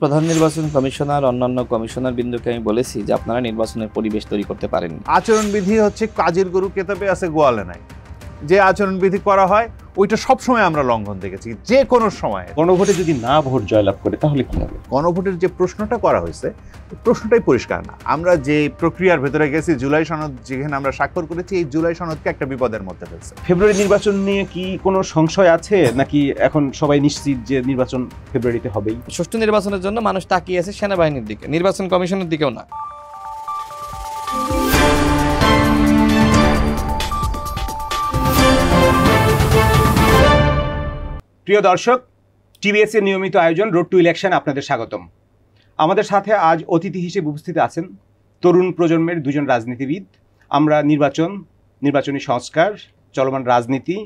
প্রধান নির্বাচন কমিশনার অন্যান্য কমিশনার বিন্দুকে আমি বলেছি যে আপনারা নির্বাচনের পরিবেশ তৈরি করতে পারেননি। আচরণবিধি হচ্ছে কাজের গরু কেতাবে আছে গোয়ালে নাই। যে আচরণবিধি করা হয় ওইটা সবসময় আমরা লঙ্ঘন দেখেছি, যে কোনো সময়। গণভোটে যদি না ভোট জয়লাভ করে তাহলে কি হবে? গণভোটের যে প্রশ্নটা করা হয়েছে প্রশ্নটাই পরিষ্কার না। আমরা যে প্রক্রিয়ার ভেতরে গেছি, জুলাই সনদ যেখানে আমরা স্বাক্ষর করেছি, এই জুলাই সনদকে একটা বিপদের মধ্যে ফেলছে। ফেব্রুয়ারি নির্বাচন নিয়ে কি কোনো সংশয় আছে নাকি এখন সবাই নিশ্চিত যে নির্বাচন ফেব্রুয়ারিতে হবেই? সুষ্ঠু নির্বাচনের জন্য মানুষ তাকিয়ে আছে সেনাবাহিনীর দিকে, নির্বাচন কমিশনের দিকেও না। প্রিয় দর্শক, টিভিএস এর নিয়মিত আয়োজন রোড টু ইলেকশন আপনাদের স্বাগতম। আমাদের সাথে আজ অতিথি হিসেবে উপস্থিত আছেন তরুণ প্রজন্মের দুজন রাজনীতিবিদ। আমরা নির্বাচনী সংস্কার, চলমান রাজনীতি,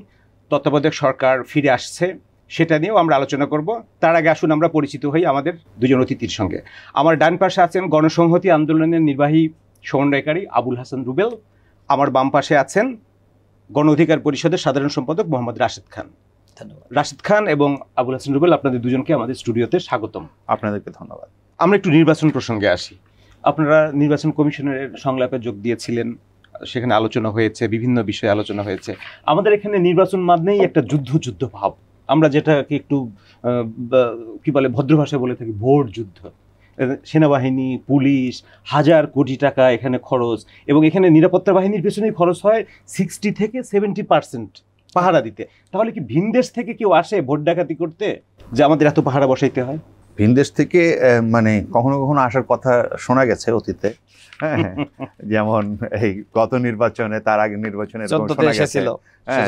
তত্ত্বাবধায়ক সরকার ফিরে আসছে, সেটা নিয়েও আমরা আলোচনা করব। তার আগে আসুন আমরা পরিচিত হই আমাদের দুজন অতিথির সঙ্গে। আমার ডান পাশে আছেন গণসংহতি আন্দোলনের নির্বাহী সমন্বয়কারী আবুল হাসান রুবেল। আমার বাম পাশে আছেন গণ অধিকার পরিষদের সাধারণ সম্পাদক মোহাম্মদ রাশেদ খান। রাশেদ খান এবং আবুল হাসান রুবেল, আপনাদের দুজনকে আমাদের স্টুডিওতে স্বাগতম। আপনাদেরকে ধন্যবাদ। আমরা একটু নির্বাচন প্রসঙ্গে আসি। আপনারা নির্বাচন কমিশনের সংলাপে যোগ দিয়েছিলেন, সেখানে আলোচনা হয়েছে, বিভিন্ন বিষয়ে আলোচনা হয়েছে। আমাদের এখানে নির্বাচন মানেই একটা যুদ্ধ ভাব। আমরা যেটাকে একটু কি বলে, ভদ্র ভাষায় বলে থাকি ভোট যুদ্ধ। সেনাবাহিনী, পুলিশ, হাজার কোটি টাকা এখানে খরচ, এবং এখানে নিরাপত্তা বাহিনীর পেছনেই খরচ হয় 60 থেকে 70% পাহারা দিতে। তাহলে কি ভিনদেশ থেকে কেউ আসে ভোট ডাকাতি করতে যে আমাদের এত পাহারা বসাইতে হয়? ভিনদেশ থেকে মানে কখনো কখনো আসার কথা শোনা গেছে অতীতে। হ্যাঁ, যেমন এই গত নির্বাচনে, তার আগে নির্বাচনে শোনা গেছে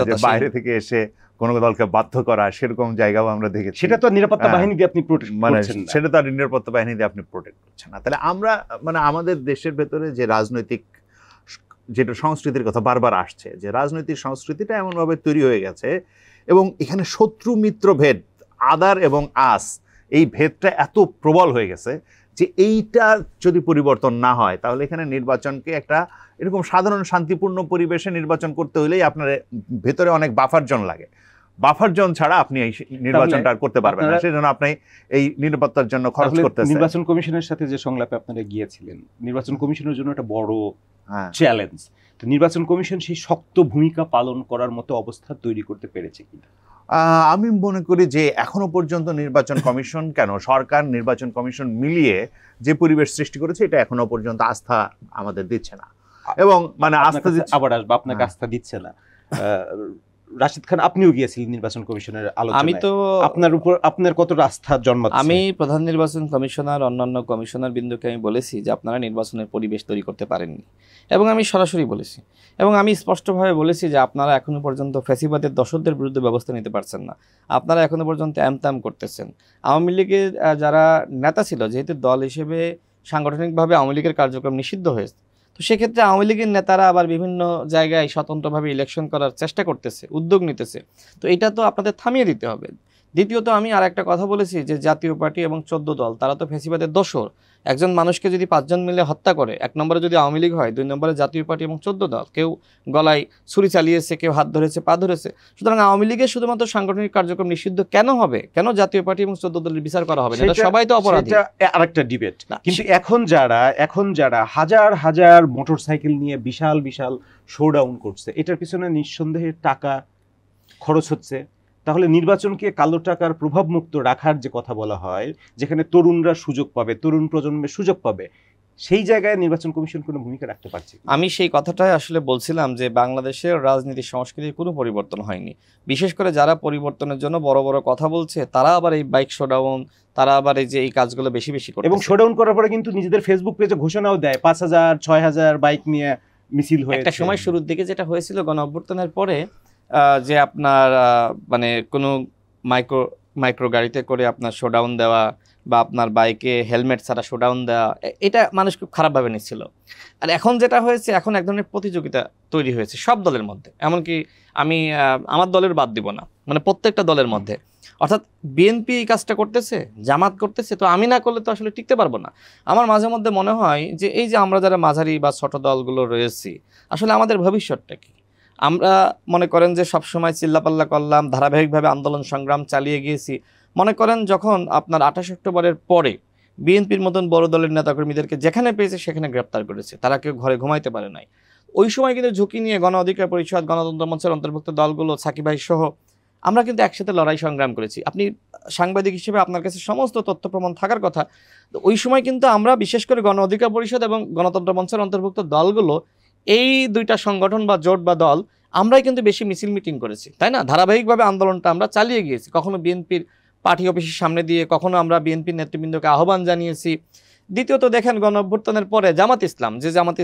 যে বাইরে থেকে এসে কোনো দলকে বাধ্য করা, সেরকম জায়গাও আমরা দেখেছি। সেটা তো নিরাপত্তা বাহিনী দিয়ে আপনি প্রোটেক্ট মানে করছেন না। সেটা তো আর নিরাপত্তা বাহিনী দিয়ে আপনি প্রোটেক্ট করছেন না। তাহলে আমরা মানে আমাদের দেশের ভেতরে যে রাজনৈতিক যেটা সংস্কৃতির কথা বারবার আসছে, যে রাজনৈতিক সংস্কৃতিটা এমনভাবে তৈরি হয়ে গেছে, এবং এখানে শত্রু মিত্র ভেদ, আদার এবং আস, এই ভেদটা এত প্রবল হয়ে গেছে যে এইটা যদি পরিবর্তন না হয় তাহলে এখানে নির্বাচনকে একটা এরকম সাধারণ শান্তিপূর্ণ পরিবেশে নির্বাচন করতে হলেই আপনার ভেতরে অনেক বাফার জোন লাগে। বাফার জোন ছাড়া আপনি এই নির্বাচনটা করতে পারবেন না, সেজন্য আপনি এই নিরাপত্তার জন্য খরচ করতেছেন। নির্বাচন কমিশনের সাথে যে সংলাপে আপনারা গিয়েছিলেন, নির্বাচন কমিশনের জন্য একটা বড় চ্যালেঞ্জ। তো নির্বাচন কমিশন সেই শক্ত ভূমিকা পালন করার মতো অবস্থা তৈরি করতে পেরেছে কিনা? আমি মনে করি যে এখনো পর্যন্ত নির্বাচন কমিশন সরকার নির্বাচন কমিশন মিলিয়ে যে পরিবেশ সৃষ্টি করেছে, এটা এখনো পর্যন্ত আস্থা আমাদের দিচ্ছে না। এবং মানে আস্থা আবার আসবে, আপনাকে আস্থা দিচ্ছে না। রাশেদ খান, আপনিও গিয়েছিলেন নির্বাচন কমিশনের আলোচনায়। আমি তো আপনার কতটা আস্থা জন্মাচ্ছে? আমি প্রধান নির্বাচন কমিশনার অন্যান্য কমিশনার বিন্দুকে আমি বলেছি যে আপনারা নির্বাচনের পরিবেশ তৈরি করতে পারেননি, এবং আমি সরাসরি বলেছি, এবং আমি স্পষ্টভাবে বলেছি যে আপনারা এখনো পর্যন্ত ফ্যাসিবাদের দোসরদের বিরুদ্ধে ব্যবস্থা নিতে পারছেন না। আপনারা এখনো পর্যন্ত আমতাম করতেছেন। আওয়ামী লীগের যারা নেতা ছিল, যেহেতু দল হিসেবে সাংগঠনিকভাবে আওয়ামী লীগের কার্যক্রম নিষিদ্ধ হয়েছে, তো সেক্ষেত্রে আওয়ামী লীগের নেতারা আবার বিভিন্ন জায়গায় স্বতন্ত্রভাবে ইলেকশন করার চেষ্টা করতেছে, উদ্যোগ নিতেছে। তো এটা তো আপনাদের থামিয়ে দিতে হবে। দ্বিতীয়ত আমি আর একটা কথা বলেছি যে জাতীয় পার্টি এবং 14 দল, তারা তো ফ্যাসিবাদের দোসর। একজন মানুষকে যদি 5 জন মিলে হত্যা করে, 1 নম্বরে যদি আওয়ামী লীগ হয়, 2 নম্বরে জাতীয় পার্টি এবং 14 দল, কেউ গলায় ছুরি চালিয়েছে, কেউ হাত ধরেছে, পা ধরেছে। সুতরাং আওয়ামী লীগের শুধুমাত্র সাংগঠনিক কার্যক্রম নিষিদ্ধ কেন হবে? কেন জাতীয় পার্টি এবং 14 দলের বিচার করা হবে না? এটা সবাই তো অপরাধী। এটা আরেকটা ডিবেট। কিন্তু এখন যারা হাজার হাজার মোটরসাইকেল নিয়ে বিশাল বিশাল শোডাউন করছে, এটার পিছনে নিঃসন্দেহে টাকা খরচ হচ্ছে। তাহলে নির্বাচনকে কালো টাকার প্রভাব মুক্ত রাখার যে কথা বলা হয়, যেখানে তরুণরা সুযোগ পাবে, তরুণ প্রজন্মের সুযোগ পাবে, সেই জায়গায় নির্বাচন কমিশন কোনো ভূমিকা রাখতে পারছে? আমি সেই কথাটাই আসলে বলছিলাম যে বাংলাদেশের রাজনীতি সংস্কৃতির কোনো পরিবর্তন হয়নি। বিশেষ করে যারা পরিবর্তনের জন্য বড় বড় কথা বলছে, তারা আবার এই বাইক শোডাউন, তারা আবার এই যে এই কাজগুলো বেশি বেশি করে, এবং শোডাউন করার পরে কিন্তু নিজেদের ফেসবুক পেজে ঘোষণাও দেয় 5000 6000 বাইক নিয়ে মিছিল হয়েছে। একটা সময় শুরুর দিকে যেটা হয়েছিল গণ অভ্যুত্থানের পরে, যে আপনার মানে কোনো মাইক্রো গাড়িতে করে আপনার শোডাউন দেওয়া, বা আপনার বাইকে হেলমেট ছাড়া শোডাউন দেওয়া, এটা মানুষ খুব খারাপভাবে নিচ্ছিল। আর এখন যেটা হয়েছে, এখন এক ধরনের প্রতিযোগিতা তৈরি হয়েছে সব দলের মধ্যে। এমনকি আমি আমার দলের বাদ দিব না, মানে প্রত্যেকটা দলের মধ্যে। অর্থাৎ বিএনপি এই কাজটা করতেছে, জামাত করতেছে, তো আমি না করলে তো আসলে টিকতে পারবো না। আমার মাঝে মধ্যে মনে হয় যে এই যে আমরা যারা মাঝারি বা ছোট দলগুলো রয়েছি, আসলে আমাদের ভবিষ্যৎটা কি? আমরা মনে করেন যে সবসময় চিল্লাপাল্লা করলাম, ধারাবাহিকভাবে আন্দোলন সংগ্রাম চালিয়ে গিয়েছি। মনে করেন যখন আপনার 28 অক্টোবরের পরে বিএনপির মতন বড় দলের নেতাকর্মীদেরকে যেখানে পেয়েছে সেখানে গ্রেপ্তার করেছে, তারা কেউ ঘরে ঘুমাইতে পারে নাই। ওই সময় কিন্তু ঝুঁকি নিয়ে গণ অধিকার পরিষদ, গণতন্ত্র মঞ্চের অন্তর্ভুক্ত দলগুলো, সাকিব ভাই সহ আমরা কিন্তু একসাথে লড়াই সংগ্রাম করেছি। আপনি সাংবাদিক হিসেবে আপনার কাছে সমস্ত তথ্য প্রমাণ থাকার কথা। তো ওই সময় কিন্তু আমরা বিশেষ করে গণ অধিকার পরিষদ এবং গণতন্ত্র মঞ্চের অন্তর্ভুক্ত দলগুলো, এই দুইটা সংগঠন বা জোট বা দল, আমরাই কিন্তু বেশি মিছিল মিটিং করেছি, তাই না? ধারাবাহিকভাবে আন্দোলনটা আমরা চালিয়ে গিয়েছি। কখনো বিএনপির পার্টি অফিসের সামনে দিয়ে, কখনো আমরা বিএনপির নেতৃবৃন্দকে আহ্বান জানিয়েছি। দ্বিতীয়ত দেখেন গণ অভ্যুত্থানের পরে জামাত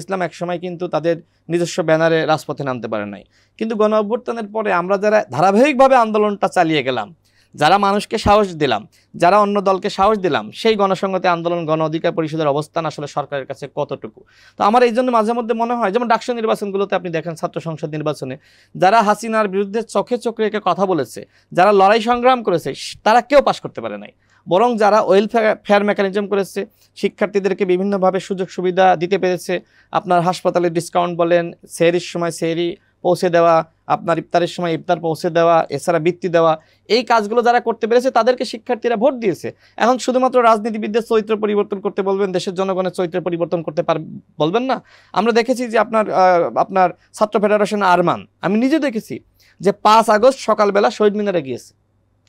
ইসলাম একসময় কিন্তু তাদের নিজস্ব ব্যানারে রাজপথে নামতে পারে নাই, কিন্তু গণ অভ্যুত্থানের পরে আমরা যারা ধারাবাহিকভাবে আন্দোলনটা চালিয়ে গেলাম, যারা মানুষকে সাহস দিলাম, যারা অন্য দলকে সাহস দিলাম, সেই গণসংহতি আন্দোলন, গণ অধিকার পরিষদের অবস্থান আসলে সরকারের কাছে কতটুকু। তো আমার এই জন্য মাঝে মধ্যে মনে হয়, যেমন ডাকসু নির্বাচনগুলোতে আপনি দেখেন, ছাত্র সংসদ নির্বাচনে যারা হাসিনার বিরুদ্ধে চোখে চোখ রেখে কথা বলেছে, যারা লড়াই সংগ্রাম করেছে, তারা কেউ পাশ করতে পারে নাই। বরং যারা ওয়েলফেয়ার মেকানিজম করেছে, শিক্ষার্থীদেরকে বিভিন্নভাবে সুযোগ সুবিধা দিতে পেরেছে, আপনার হাসপাতালে ডিসকাউন্ট বলেন, সেহরির সময় সেহরি পৌঁছে দেওয়া, আপনার ইফতারের সময় ইফতার পৌঁছে দেওয়া, এছাড়া বৃত্তি দেওয়া, এই কাজগুলো যারা করতে পেরেছে তাদেরকে শিক্ষার্থীরা ভোট দিয়েছে। এখন শুধুমাত্র রাজনীতিবিদদের চরিত্র পরিবর্তন করতে বলবেন, দেশের জনগণের চরিত্র পরিবর্তন করতে বলবেন না। আমরা দেখেছি যে আপনার ছাত্র ফেডারেশন আরমান, আমি নিজে দেখেছি যে 5 আগস্ট সকালবেলা শহীদ মিনারে গিয়েছে,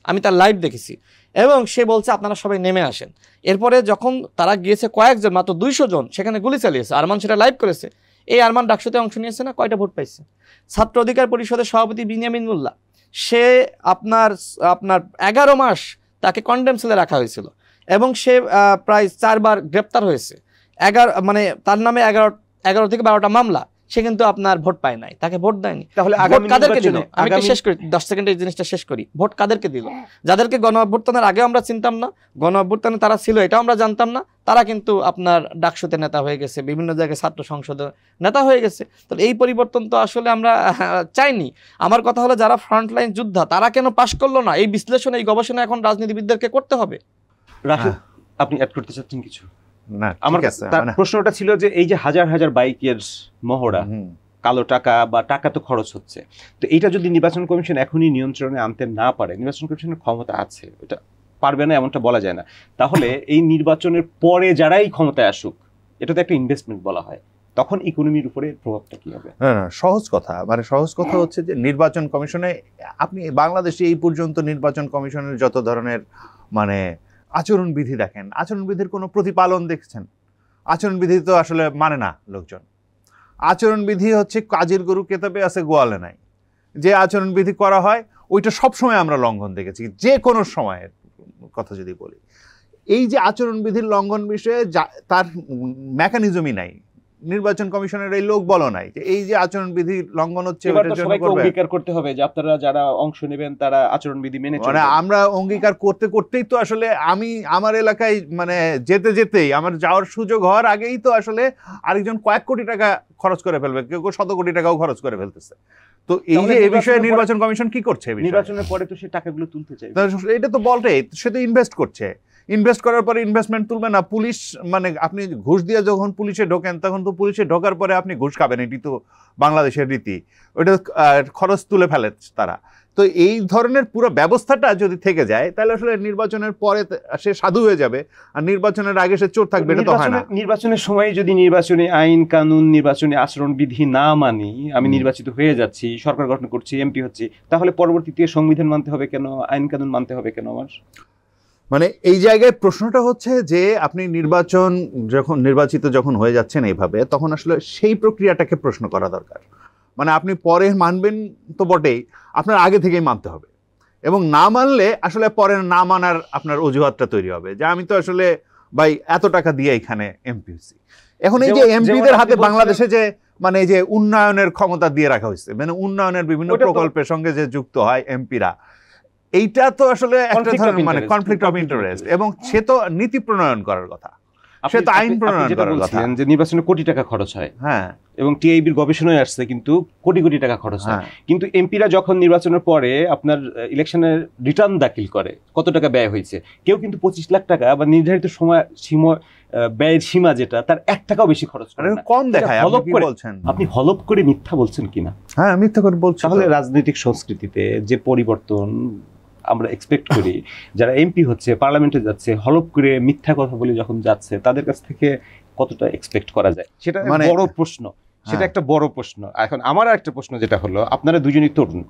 আমি তার লাইভ দেখেছি, এবং সে বলছে আপনারা সবাই নেমে আসেন। এরপরে যখন তারা গিয়েছে কয়েকজন, মাত্র 200 জন, সেখানে গুলি চালিয়েছে। আরমান সেটা লাইভ করেছে। এই আরমান ডাকসুতে অংশ নিয়েছে না, কয়টা ভোট পাইছে? ছাত্র অধিকার পরিষদের সভাপতি বিনিয়ামিন মোল্লা, সে আপনার 11 মাস তাকে কন্ডেম সেলে রাখা হয়েছিল, এবং সে প্রায় 4 বার গ্রেপ্তার হয়েছে। তার নামে 11 থেকে 12টা মামলা, সে কিন্তু আপনার ভোট পায় নাই, তাকে ভোট দেয়নি। তাহলে ভোট কাদেরকে দিল? আমি শেষ করি, 10 সেকেন্ডে এই জিনিসটা শেষ করি। ভোট কাদেরকে দিল? যাদেরকে গণ অভ্যুত্থানের আগেও আমরা চিনতাম না, গণ অভ্যুত্থানে তারা ছিল এটাও আমরা জানতাম না, তারা কিন্তু আপনার ডাকসুতে নেতা হয়ে গেছে, বিভিন্ন জায়গায় ছাত্র সংসদে নেতা হয়ে গেছে। তো এই পরিবর্তন তো আসলে আমরা চাইনি। আমার কথা হলো, যারা ফ্রন্টলাইন যোদ্ধা তারা কেন পাশ করলো না? এই বিশ্লেষণ, এই গবেষণা এখন রাজনীতিবিদদেরকে করতে হবে। রাশিদ, আপনি অ্যাড করতে চাচ্ছেন কিছু? না, আমার প্রশ্নটা ছিল যে এই যে হাজার হাজার বাইকের মহড়া, কালো টাকা বা টাকা তো খরচ হচ্ছে, তো এইটা যদি নির্বাচন কমিশন এখনই নিয়ন্ত্রণে আনতে না পারে, নির্বাচন কমিশনের ক্ষমতা আছে, এটা পারবে না এমনটা বলা যায় না, তাহলে এই নির্বাচনের পরে যারাই ক্ষমতায় আসুক, এটা তো একটা ইনভেস্টমেন্ট বলা হয়, তখন ইকোনমির উপরে প্রভাবটা কি হবে? না, সহজ কথা হচ্ছে যে নির্বাচন কমিশনে, আপনি বাংলাদেশে এই পর্যন্ত নির্বাচন কমিশনের যত ধরনের আচরণবিধি দেখেন, আচরণবিধির কোনো প্রতিপালন দেখছেন? আচরণবিধি তো আসলে মানে না লোকজন। আচরণবিধি হচ্ছে কাজের গরু কেতাবে আছে, গোয়ালে নাই। যে আচরণবিধি করা হয় ওইটা সবসময় আমরা লঙ্ঘন দেখেছি, যে কোনো সময়ের কথা যদি বলি। এই যে আচরণবিধির লঙ্ঘন বিষয়ে তার মেকানিজমই নাই, নির্বাচন কমিশনের এই লোক বলো নাই যে এই যে আচরণবিধি লঙ্ঘন হচ্ছে, অঙ্গীকার করতে হবে যে আপনারা যারা অংশ নেবেন তারা আচরণবিধি মেনে চলবেন। আমরা অঙ্গীকার করতে করতেই তো আসলে আমি আমার এলাকায় যেতেই আমার যাওয়ার সুযোগ হওয়ার আগেই তো আসলে আরেকজন কয়েক কোটি টাকা খরচ করে ফেলবে, কেউ 100 কোটি টাকাও খরচ করে ফেলতেছে। তো এই যে এই বিষয়ে নির্বাচন কমিশন কি করছে? নির্বাচনের পরে তো সে টাকাগুলো তুলতে চাই, এটা তো বলতে সে তো ইনভেস্ট করছে, ইনভেস্ট করার পরে ইনভেস্টমেন্ট তুলবে না। পুলিশ আপনি ঘুষ দিয়ে যখন পুলিশে ঢোকেন, তখন তো পুলিশে ঢোকার পরে আপনি ঘুষ খাবেন, এটি তো বাংলাদেশের রীতি। ওইটা খরচ তুলে ফেলে তারা। তো এই ধরনের পুরো ব্যবস্থাটা যদি থেকে যায়, তাহলে আসলে নির্বাচনের পরে সে সাধু হয়ে যাবে, আর নির্বাচনের আগে সে চোর থাকবে, এটা তো হয় না। নির্বাচনের সময় যদি নির্বাচনী আইন কানুন, নির্বাচনী আচরণবিধি না মানি, আমি নির্বাচিত হয়ে যাচ্ছি, সরকার গঠন করছি, এমপি হচ্ছি, তাহলে পরবর্তীতে সংবিধান মানতে হবে কেন, আইন কানুন মানতে হবে কেন? আমার এই জায়গায় প্রশ্নটা হচ্ছে যে আপনি নির্বাচিত যখন হয়ে যাচ্ছেন এইভাবে, তখন আসলে সেই প্রক্রিয়াটাকে প্রশ্ন করা দরকার। আপনি পরে মানবেন তো বটেই, আপনার আগে থেকেই মানতে হবে, এবং না মানলে আসলে পরে না মানার আপনার অজুহাতটা তৈরি হবে যে আমি তো আসলে ভাই এত টাকা দিয়ে এখানে এমপি হচ্ছি। এখন এই যে এমপিদের হাতে বাংলাদেশে যে এই যে উন্নয়নের ক্ষমতা দিয়ে রাখা হয়েছে, উন্নয়নের বিভিন্ন প্রকল্পের সঙ্গে যে যুক্ত হয় এমপিরা, এইটা তো আসলে একটা ধরনের কনফ্লিক্ট অফ ইন্টারেস্ট, এবং সে তো নীতি প্রণয়ন করার কথা, সে তো আইন প্রণয়ন করার কথা। যে নির্বাচনে কোটি টাকা খরচ হয়, হ্যাঁ, এবং টিআইবির গবেষণায় আসছে কিন্তু কোটি কোটি টাকা খরচ হয়, কিন্তু এমপিরা যখন নির্বাচনের পরে আপনার ইলেকশনের রিটার্ন দাখিল করে কত টাকা ব্যয় হয়েছে, কেউ কিন্তু 25 লাখ টাকা বা নির্ধারিত সময় সীমা ব্যয়ের সীমা যেটা তার 1 টাকাও বেশি খরচ করে না, কম দেখায়। আপনি হলপ করে মিথ্যা বলছেন কিনা? হ্যাঁ, মিথ্যা করে বলছেন। তাহলে রাজনৈতিক সংস্কৃতিতে যে পরিবর্তন আমরা এক্সপেক্ট করি যারা এমপি হচ্ছে, পার্লামেন্টে যাচ্ছে, হলপ করে মিথ্যা কথা বলে যখন যাচ্ছে, তাদের কাছ থেকে কতটা এক্সপেক্ট করা যায়, সেটা বড় প্রশ্ন। সেটা একটা বড় প্রশ্ন। এখন আমার একটা প্রশ্ন যেটা হলো, আপনারা দুজনই তরুণ,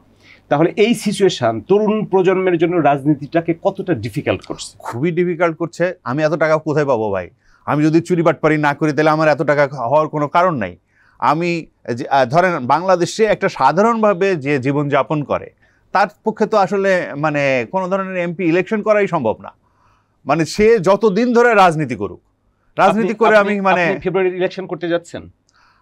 তাহলে এই সিচুয়েশন তরুণ প্রজন্মের জন্য রাজনীতিটাকে কতটা ডিফিকাল্ট করছে? খুবই ডিফিকাল্ট করছে। আমি এত টাকা কোথায় পাবো ভাই? আমি যদি চুরি বাটপারি না করি তাহলে আমার এত টাকা হওয়ার কোনো কারণ নাই। আমি ধরেন বাংলাদেশে একটা সাধারণভাবে যে জীবনযাপন করে তার পক্ষে তো আসলে মানে কোনো ধরনের এমপি ইলেকশন করাই সম্ভব না। মানে সে যতদিন ধরে রাজনীতি করুক, রাজনীতি করে আমি মানে ফেব্রুয়ারি ইলেকশন করতে যাচ্ছেন?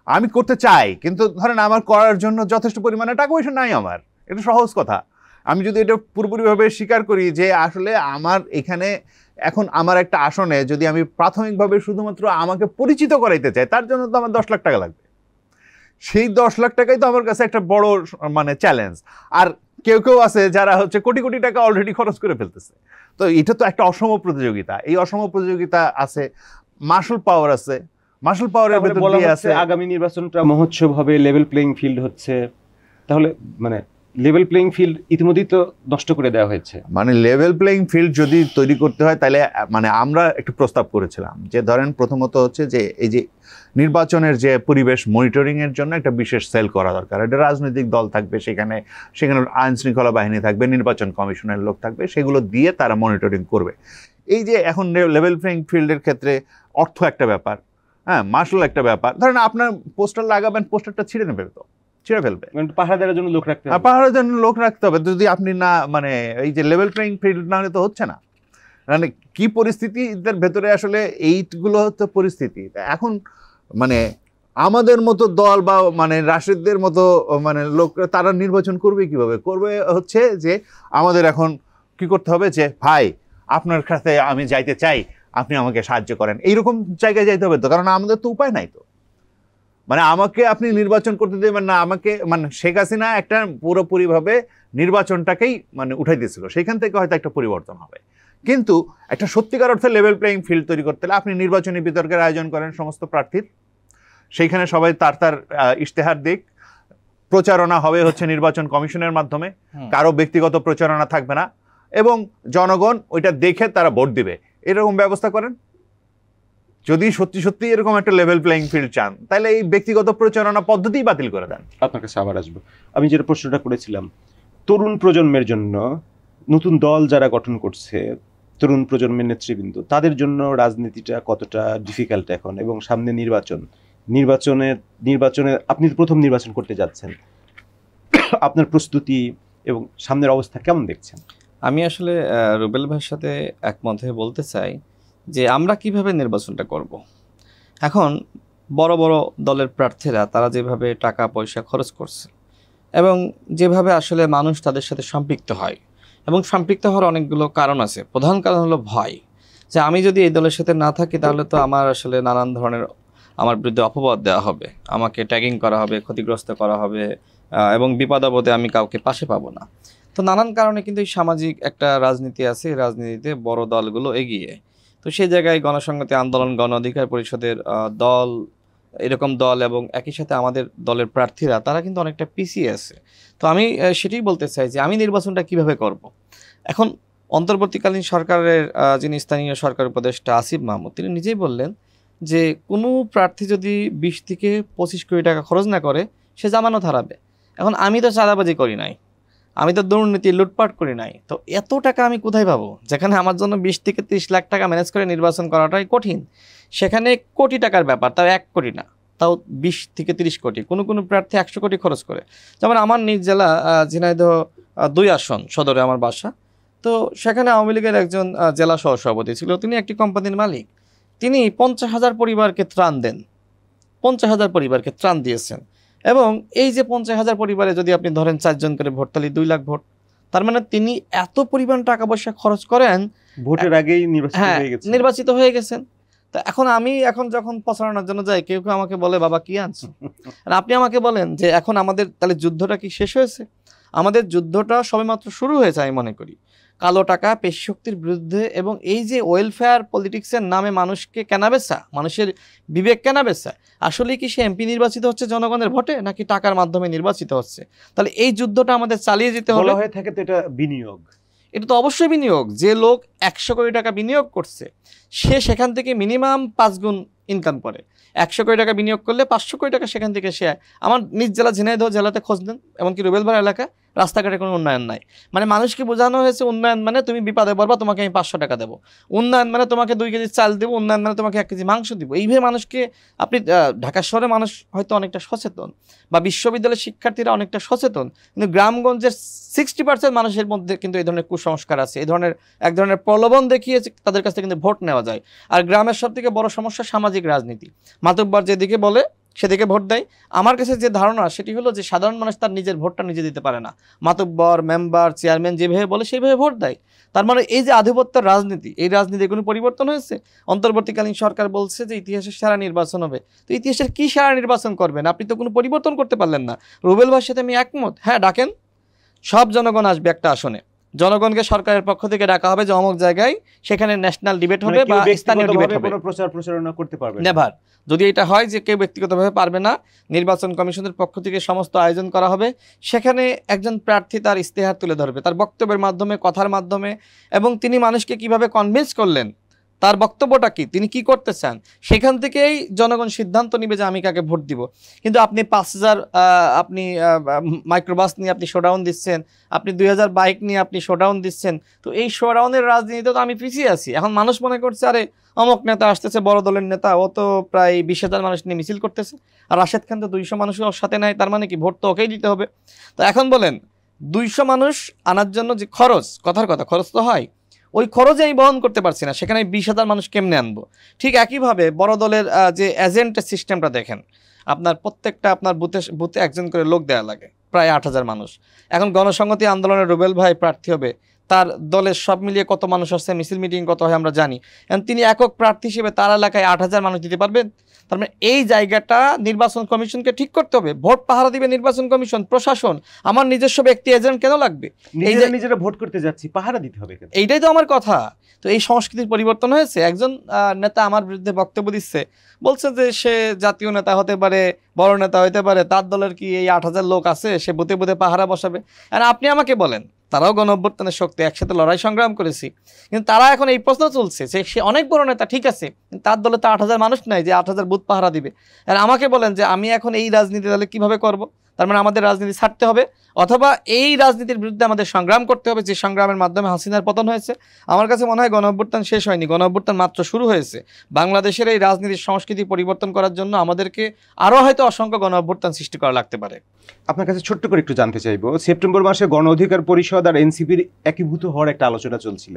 আমি করতে চাই, কিন্তু ধরেন আমার করার জন্য যথেষ্ট পরিমাণে টাকা পয়সা নাই আমার। এটা সহজ কথা। আমি যদি এটা পুরোপুরিভাবে স্বীকার করি যে আসলে আমার এখানে এখন আমার একটা আসনে যদি আমি প্রাথমিকভাবে শুধুমাত্র আমাকে পরিচিত করাইতে চাই, তার জন্য তো আমার 10 লাখ টাকা লাগবে। সেই 10 লাখ টাকাই তো আমার কাছে একটা বড় মানে চ্যালেঞ্জ। আর কেউ কেউ আছে যারা হচ্ছে কোটি কোটি টাকা অলরেডি খরচ করে ফেলতেছে। তো এটা তো একটা অসম প্রতিযোগিতা। এই অসম প্রতিযোগিতা আছে, মার্শাল পাওয়ার আছে, মার্শাল পাওয়ারের ভেতর দিয়ে আছে আগামী নির্বাচনটা মহোৎসব হবে, লেভেল প্লেইং ফিল্ড হচ্ছে। তাহলে মানে লেভেল প্লেইং ফিল্ড ইতিমধ্যেই তো নষ্ট করে দেওয়া হয়েছে। মানে লেভেল প্লেইং ফিল্ড যদি তৈরি করতে হয় তাহলে মানে আমরা একটু প্রস্তাব করেছিলাম যে ধরেন প্রথমত হচ্ছে যে এই যে নির্বাচনের যে পরিবেশ মনিটরিংয়ের জন্য একটা বিশেষ সেল করা দরকার। একটা রাজনৈতিক দল থাকবে, সেখানে আইন শৃঙ্খলা বাহিনী থাকবে, নির্বাচন কমিশনের লোক থাকবে, সেগুলো দিয়ে তারা মনিটরিং করবে। এই যে এখন লেভেল প্লেইং ফিল্ডের ক্ষেত্রে অর্থ একটা ব্যাপার, হ্যাঁ, মার্শাল একটা ব্যাপার। ধরেন আপনার পোস্টার লাগাবেন, পোস্টারটা ছিঁড়ে নেবে, তো ছিঁড়ে ফেলবে। পাহাড়ের জন্য লোক রাখতে হবে, পাহাড়ের জন্য লোক রাখতে হবে। যদি আপনি না মানে এই যে লেভেল প্লেইং ফিল্ড না হলে তো হচ্ছে না। মানে কি পরিস্থিতি এদের ভেতরে আসলে এইগুলো হচ্ছে পরিস্থিতি। এখন মানে আমাদের মতো দল বা মানে রাশিদদের মতো মানে লোক তারা নির্বাচন করবে কিভাবে? করবে হচ্ছে যে আমাদের এখন কি করতে হবে যে ভাই আপনার কাছে আমি যাইতে চাই, আপনি আমাকে সাহায্য করেন, এইরকম জায়গায় যাইতে হবে তো। কারণ আমাদের তো উপায় নাই তো। মানে আমাকে আপনি নির্বাচন করতে দেবেন না, আমাকে মানে শেখ হাসিনা একটা পুরোপুরিভাবে নির্বাচনটাকেই মানে উঠাই দিয়েছিল, সেইখান থেকে হয়তো একটা পরিবর্তন হবে। কিন্তু একটা সত্যিকার অর্থে লেভেল প্লেইং ফিল্ড তৈরি করতে হলে আপনি নির্বাচনী বিতর্কের আয়োজন করেন সমস্ত প্রার্থীর, সেইখানে সবাই তার ইশতেহার দিক, প্রচারণা হবে হচ্ছে নির্বাচন কমিশনের মাধ্যমে, কারো ব্যক্তিগত প্রচারণা থাকবে না, এবং জনগণ ওইটা দেখে তারা ভোট দিবে, এরকম ব্যবস্থা করেন। যদি সত্যি সত্যি এরকম একটা লেভেল প্লেইং ফিল্ড চান তাহলে এই ব্যক্তিগত প্রচারণা পদ্ধতি বাতিল করে দেন। আপনার কাছে আবার আসবো। আমি যেটা প্রশ্নটা করেছিলাম, তরুণ প্রজন্মের জন্য নতুন দল যারা গঠন করছে, তরুণ প্রজন্মের নেতৃবৃন্দ, তাদের জন্য রাজনীতিটা কতটা ডিফিকাল্ট এখন, এবং সামনে নির্বাচনে আপনি প্রথম নির্বাচন করতে যাচ্ছেন, আপনার প্রস্তুতি এবং সামনের অবস্থা কেমন দেখছেন? আমি আসলে রুবেল ভাইয়ের সাথে একমত হয়ে বলতে চাই যে আমরা কিভাবে নির্বাচনটা করব। এখন বড় বড় দলের প্রার্থীরা তারা যেভাবে টাকা পয়সা খরচ করছে এবং যেভাবে আসলে মানুষ তাদের সাথে সম্পৃক্ত হয়, এবং সম্পৃক্ত হওয়ার অনেকগুলো কারণ আছে। প্রধান কারণ হলো ভয়, যে আমি যদি এই দলের সাথে না থাকি তাহলে তো আমার আসলে নানান ধরনের আমার বিরুদ্ধে অপবাদ দেওয়া হবে, আমাকে ট্যাগিং করা হবে, ক্ষতিগ্রস্ত করা হবে, এবং বিপদাবদে আমি কাউকে পাশে পাবো না। তো নানান কারণে কিন্তু এই সামাজিক একটা রাজনীতি আছে, এই রাজনীতিতে বড় দলগুলো এগিয়ে। তো সেই জায়গায় গণসংহতি আন্দোলন, গণ অধিকার পরিষদের দল, এরকম দল এবং একই সাথে আমাদের দলের প্রার্থীরা তারা কিন্তু অনেকটা পিছিয়ে আছে। তো আমি সেটাই বলতে চাই যে আমি নির্বাচনটা কিভাবে করব। এখন অন্তর্বর্তীকালীন সরকারের যিনি স্থানীয় সরকার উপদেষ্টা আসিফ মাহমুদ, তিনি নিজেই বললেন যে কোনো প্রার্থী যদি 20 থেকে 25 কোটি টাকা খরচ না করে সে জামানত হারাবে। এখন আমি তো চাঁদাবাজি করি নাই, আমি তো দুর্নীতি লুটপাট করি নাই, তো এত টাকা আমি কোথায় পাবো? যেখানে আমার জন্য 20 থেকে 30 লাখ টাকা ম্যানেজ করে নির্বাচন করাটাই কঠিন, সেখানে কোটি টাকার ব্যাপার, তাও 1 কোটি না, তাও 20 থেকে 30 কোটি, কোনো প্রার্থী 100 কোটি খরচ করে। যেমন আমার নিজ জেলা ঝিনাইদহ 2 আসন সদরে আমার বাসা, তো সেখানে আওয়ামী লীগের একজন জেলা সহসভাপতি ছিল, তিনি একটি কোম্পানির মালিক, তিনি 50,000 পরিবারকে ত্রাণ দেন, 50,000 পরিবারকে ত্রাণ দিয়েছেন। এবং এই যে 50,000 পরিবারে যদি আপনি ধরেন 4 জন করে ভোট, তাহলে 2 লাখ ভোট। তার মানে তিনি এত পরিমাণ টাকা পয়সা খরচ করেন, ভোটের আগেই নির্বাচিত হয়ে গেছেন। তো এখন আমি যখন প্রচারণার জন্য যাই, কেউ কেউ আমাকে বলে বাবা কি আনছো। আর আপনি আমাকে বলেন যে এখন আমাদের তাহলে যুদ্ধটা কি শেষ হয়েছে? আমাদের যুদ্ধটা সবেমাত্র শুরু হয়েছে আমি মনে করি। কালো টাকা, পেশি শক্তির বিরুদ্ধে, এবং এই যে ওয়েলফেয়ার পলিটিক্সের নামে মানুষকে কেনাবেচা, মানুষের বিবেক কেনাবেচা, আসলে কি সে এমপি নির্বাচিত হচ্ছে জনগণের ভোটে নাকি টাকার মাধ্যমে নির্বাচিত হচ্ছে? তাহলে এই যুদ্ধটা আমাদের চালিয়ে যেতে হলে হয়ে থাকে তো এটা বিনিয়োগ, এটা তো অবশ্যই বিনিয়োগ। যে লোক 100 কোটি টাকা বিনিয়োগ করছে সে সেখান থেকে মিনিমাম 5 গুণ ইনকাম করে। 100 কোটি টাকা বিনিয়োগ করলে 500 কোটি টাকা সেখান থেকে সে, আমার নিজ জেলা ঝিনাইদহ জেলাতে খোঁজ নেন, এমনকি রুবেল ভাই এলাকা রাস্তাঘাটে কোনো উন্নয়ন নাই। মানে মানুষকে বোঝানো হয়েছে উন্নয়ন মানে তুমি বিপদে পড়বা তোমাকে আমি 500 টাকা দেবো, উন্নয়ন মানে তোমাকে 2 কেজি চাল দেবো, উন্নয়ন মানে তোমাকে 1 কেজি মাংস দিব। এইভাবে মানুষকে আপনি, ঢাকা শহরে মানুষ হয়তো অনেকটা সচেতন বা বিশ্ববিদ্যালয়ের শিক্ষার্থীরা অনেকটা সচেতন, কিন্তু গ্রামগঞ্জের 60% মানুষের মধ্যে কিন্তু এই ধরনের কুসংস্কার আছে, এই ধরনের এক ধরনের প্রলোভন দেখিয়ে তাদের কাছ থেকে কিন্তু ভোট নেওয়া যায়। আর গ্রামের সব থেকে বড় সমস্যা সামাজিক রাজনীতি। মাতব্বর যেদিকে বলে সেদিকে ভোট দেয়। আমার কাছে যে ধারণা সেটি হলো যে সাধারণ মানুষ তার নিজের ভোটটা নিজে দিতে পারে না, মাতব্বর, মেম্বার, চেয়ারম্যান যেভাবে বলে সেইভাবে ভোট দেয়। তার মানে এই যে আধিপত্যের রাজনীতি, এই রাজনীতির কোনো পরিবর্তন হয়েছে? অন্তর্বর্তীকালীন সরকার বলছে যে ইতিহাসের সেরা নির্বাচন হবে, তো ইতিহাসের কি সেরা নির্বাচন করবেন? আপনি তো কোনো পরিবর্তন করতে পারলেন না। রুবেল ভাইয়ের সাথে আমি একমত, হ্যাঁ ডাকেন, সব জনগণ আসবে একটা আসনে, জনগণকে সরকারের পক্ষ থেকে ডাকা হবে যে অমুক জায়গায় সেখানে ন্যাশনাল ডিবেট হবে বা স্থানীয় ডিবেট হবে, কোনো প্রচার প্রচারণা করতে পারবে না। নেভার। যদি এটা হয় যে কেউ ব্যক্তিগতভাবে পারবে না, নির্বাচন কমিশনের পক্ষ থেকে সমস্ত আয়োজন করা হবে, সেখানে একজন প্রার্থী তার ইস্তেহার তুলে ধরবে, তার বক্তব্যের মাধ্যমে, কথার মাধ্যমে, এবং তিনি মানুষকে কিভাবে কনভিন্স করলেন, তার বক্তব্যটা কি, তিনি কি করতে চান, সেখান থেকেই জনগণ সিদ্ধান্ত নিবে যে আমি কাকে ভোট দিব। কিন্তু আপনি 5000 আপনি মাইক্রোবাস নিয়ে আপনি শোডাউন দিচ্ছেন, আপনি 2000 বাইক নিয়ে আপনি শোডাউন দিচ্ছেন, তো এই শোডাউনের রাজনীতিতে তো আমি পিছিয়ে আছি। এখন মানুষ মনে করছে আরে অমুক নেতা আসতেছে, বড় দলের নেতা, ও তো প্রায় 20,000 মানুষ নিয়ে মিছিল করতেছে, আর রাশেদ খান তো 200 মানুষের ওর সাথে নাই, তার মানে কি ভোট তো ওকেই দিতে হবে। তো এখন বলেন 200 মানুষ আনার জন্য যে খরচ, কথার কথা খরচ তো হয়, ওই খরচে আমি বহন করতে পারছি না, সেখানে 20,000 মানুষ কেমনে আনবো? ঠিক একইভাবে বড় দলের যে এজেন্টের সিস্টেমটা দেখেন, আপনার প্রত্যেকটা আপনার বুথে বুথে একজন করে লোক দেওয়া লাগে, প্রায় 8,000 মানুষ। এখন গণসংহতি আন্দোলনের রুবেল ভাই প্রার্থী হবে, তার দলের সব মিলিয়ে কত মানুষ আসছে, মিছিল মিটিং কত হয় আমরা জানি, এবং তিনি একক প্রার্থী হিসেবে তার এলাকায় 8,000 মানুষ দিতে পারবেন? তার মানে এই জায়গাটা নির্বাচন কমিশনকে ঠিক করতে হবে। ভোট পাহারা দিবে নির্বাচন কমিশন, প্রশাসন, আমার নিজস্ব ব্যক্তি এজেন্ট কেন লাগবে? নিজেরা ভোট করতে যাচ্ছি, পাহারা দিতে হবে কেন? এইটাই তো আমার কথা। তো এই সংস্কৃতির পরিবর্তন হয়েছে। একজন নেতা আমার বিরুদ্ধে বক্তব্য দিচ্ছে, বলছে যে সে জাতীয় নেতা হতে পারে, বড় নেতা হতে পারে, তার দলের কি এই 8,000 লোক আছে, সে বুথে বুথে পাহারা বসাবে? আর আপনি আমাকে বলেন, তারাও গণঅভ্যুত্থানের শক্তি, একসাথে লড়াই সংগ্রাম করেছি, কিন্তু তারা এখন এই প্রশ্ন চলছে যে সে অনেক বড় নেতা, ঠিক আছে, কিন্তু তার দলে তো 8,000 মানুষ নাই যে 8,000 বুথ পাহারা দিবে। আর আমাকে বলেন যে আমি এখন এই রাজনীতি তাহলে কিভাবে করব? তার মানে আমাদের রাজনীতি ছাড়তে হবে, অথবা এই রাজনীতির বিরুদ্ধে আমাদের সংগ্রাম করতে হবে, যে সংগ্রামের মাধ্যমে হাসিনার পতন হয়েছে। আমার কাছে মনে হয় গণঅভ্যুত্থান শেষ হয়নি, গণঅভ্যুত্থান মাত্র শুরু হয়েছে। বাংলাদেশের এই রাজনীতির সংস্কৃতি পরিবর্তন করার জন্য আমাদেরকে আরও হয়তো অসংখ্য গণঅভ্যুত্থান সৃষ্টি করা লাগতে পারে। আপনার কাছে ছোট্ট করে একটু জানতে চাইবো, সেপ্টেম্বর মাসে গণ অধিকার পরিষদ আর এনসিপির একীভূত হওয়ার একটা আলোচনা চলছিল,